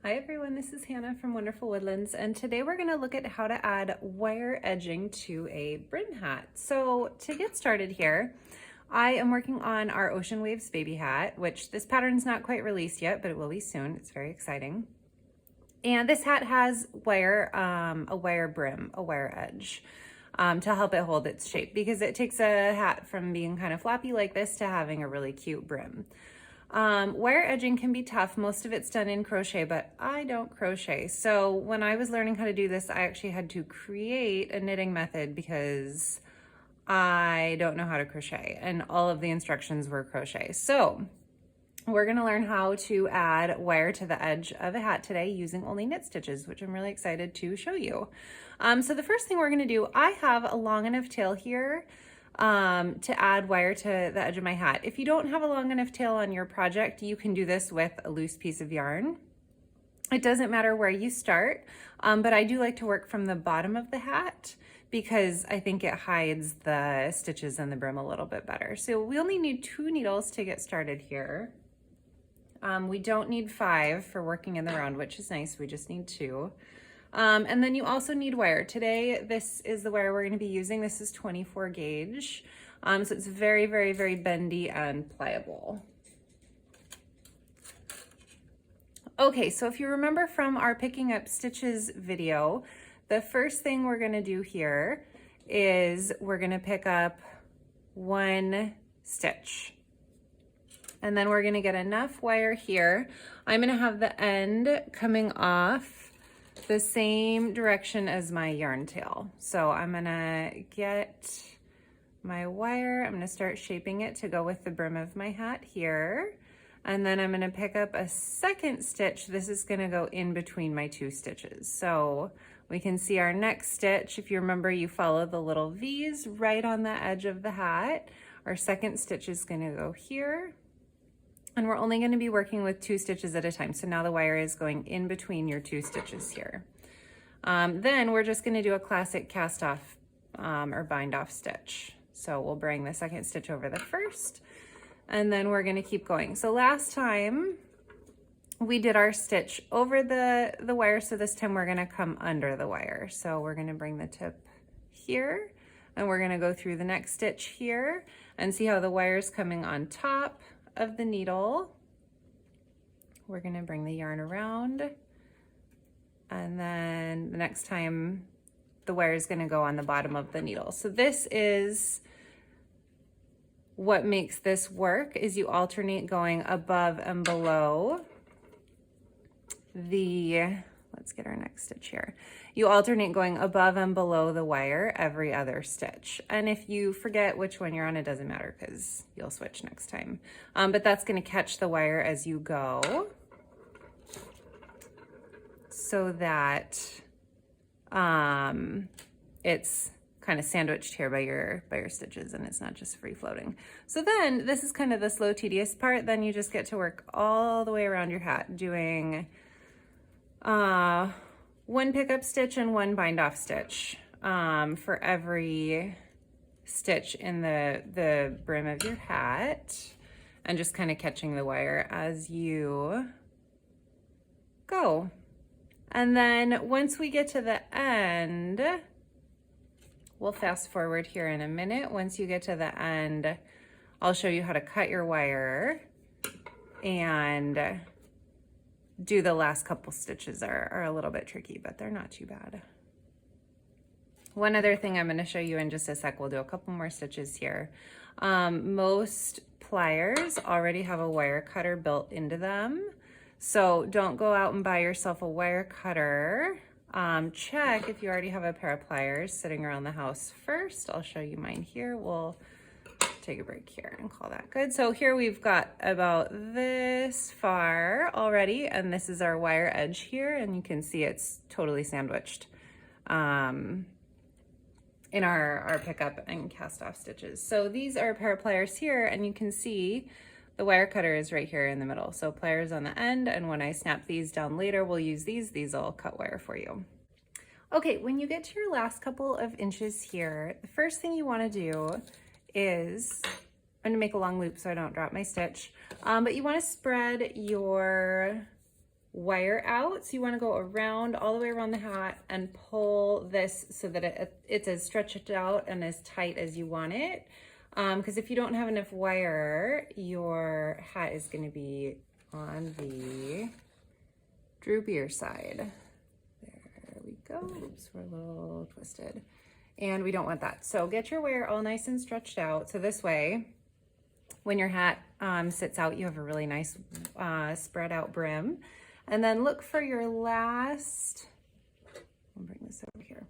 Hi everyone, this is Hannah from Wonderful Woodlands, and today we're going to look at how to add wire edging to a brim hat. So to get started here, I am working on our Ocean Waves baby hat, which this pattern's not quite released yet, but it will be soon. It's very exciting. And this hat has a wire brim, a wire edge, to help it hold its shape, because it takes a hat from being kind of floppy like this to having a really cute brim. Wire edging can be tough. Most of it's done in crochet, but I don't crochet. So when I was learning how to do this, I actually had to create a knitting method because I don't know how to crochet, and all of the instructions were crochet. So we're going to learn how to add wire to the edge of a hat today using only knit stitches, which I'm really excited to show you. So the first thing we're going to do, I have a long enough tail here to add wire to the edge of my hat. If you don't have a long enough tail on your project, you can do this with a loose piece of yarn. It doesn't matter where you start, but I do like to work from the bottom of the hat because I think it hides the stitches and the brim a little bit better. So we only need 2 needles to get started here. We don't need 5 for working in the round, which is nice. We just need 2. And then you also need wire. Today, this is the wire we're going to be using. This is 24 gauge. So it's very, very, very bendy and pliable. Okay, so if you remember from our picking up stitches video, the first thing we're going to do here is we're going to pick up 1 stitch. And then we're going to get enough wire here. I'm going to have the end coming off the same direction as my yarn tail. So I'm gonna get my wire, I'm gonna start shaping it to go with the brim of my hat here. And then I'm gonna pick up a second stitch. This is gonna go in between my 2 stitches. So we can see our next stitch. If you remember, you follow the little V's right on the edge of the hat. Our second stitch is gonna go here. And we're only going to be working with 2 stitches at a time. So now the wire is going in between your 2 stitches here. Then we're just going to do a classic cast off or bind off stitch. So we'll bring the second stitch over the first, and then we're going to keep going. So last time we did our stitch over the wire. So this time we're going to come under the wire. So we're going to bring the tip here, and we're going to go through the next stitch here and see how the wire is coming on top of the needle. We're going to bring the yarn around, and then the next time the wire is going to go on the bottom of the needle. So this is what makes this work, is you alternate going above and below the, let's get our next stitch here. You alternate going above and below the wire every other stitch. And if you forget which one you're on, it doesn't matter because you'll switch next time. But that's going to catch the wire as you go so that it's kind of sandwiched here by your stitches and it's not just free floating. So then this is kind of the slow, tedious part. Then you just get to work all the way around your hat doing 1 pickup stitch and 1 bind off stitch for every stitch in the brim of your hat, and just kind of catching the wire as you go. And then once we get to the end, we'll fast forward here in a minute. Once you get to the end, I'll show you how to cut your wire and do the last couple stitches are a little bit tricky, but they're not too bad. One other thing I'm going to show you in just a sec, we'll do a couple more stitches here. Most pliers already have a wire cutter built into them, so don't go out and buy yourself a wire cutter. Check if you already have a pair of pliers sitting around the house first. I'll show you mine here. We'll take a break here and call that good. So here we've got about this far already, and this is our wire edge here, and you can see it's totally sandwiched in our pickup and cast off stitches. So these are a pair of pliers here, and you can see the wire cutter is right here in the middle. So pliers on the end, and when I snap these down later, we'll use these. These will cut wire for you. Okay, when you get to your last couple of inches here, the first thing you want to do is, I'm going to make a long loop so I don't drop my stitch, but you want to spread your wire out. So you want to go around, all the way around the hat, and pull this so that it's as stretched out and as tight as you want it. Because if you don't have enough wire, your hat is going to be on the droopier side. There we go. Oops, we're a little twisted. And we don't want that. So get your wire all nice and stretched out. So this way, when your hat sits out, you have a really nice spread out brim. And then look for your last, I'll bring this over here.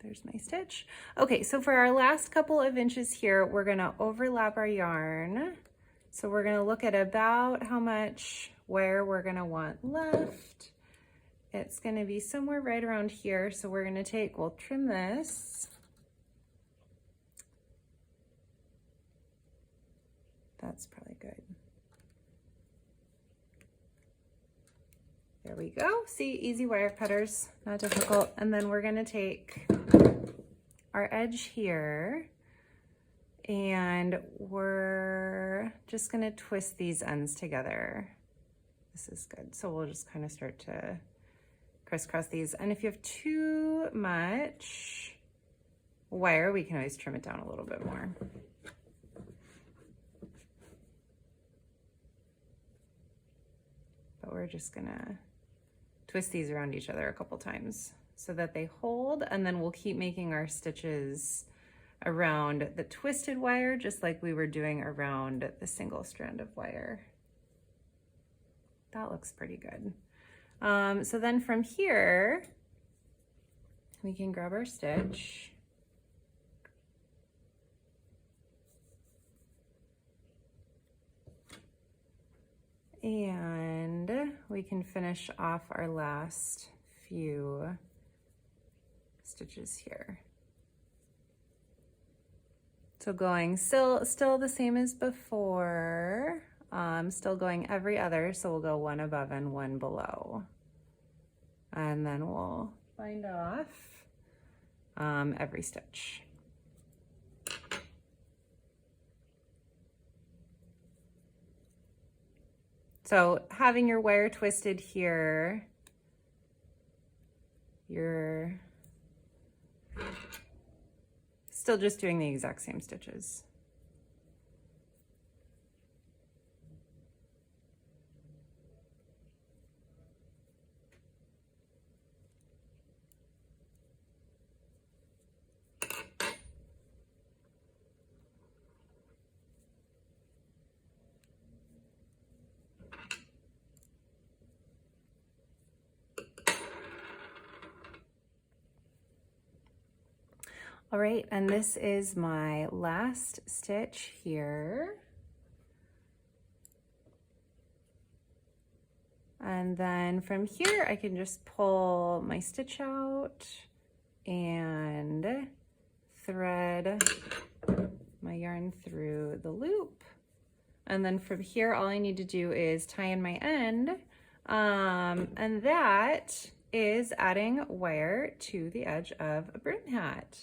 There's my stitch. Okay, so for our last couple of inches here, we're gonna overlap our yarn. So we're gonna look at about how much wire we're gonna want left. It's gonna be somewhere right around here. So we're gonna we'll trim this. That's probably good. There we go. See, easy wire cutters, not difficult. And then we're gonna take our edge here and we're just gonna twist these ends together. This is good. So we'll just kind of start to crisscross these. And if you have too much wire, we can always trim it down a little bit more. But we're just gonna twist these around each other a couple times so that they hold, and then we'll keep making our stitches around the twisted wire just like we were doing around the single strand of wire. That looks pretty good. So then from here, we can grab our stitch. And we can finish off our last few stitches here. So going still the same as before, still going every other, so we'll go one above and one below. And then we'll bind off every stitch. So having your wire twisted here, you're still just doing the exact same stitches. All right, and this is my last stitch here. And then from here, I can just pull my stitch out and thread my yarn through the loop. And then from here, all I need to do is tie in my end. And that is adding wire to the edge of a brim hat.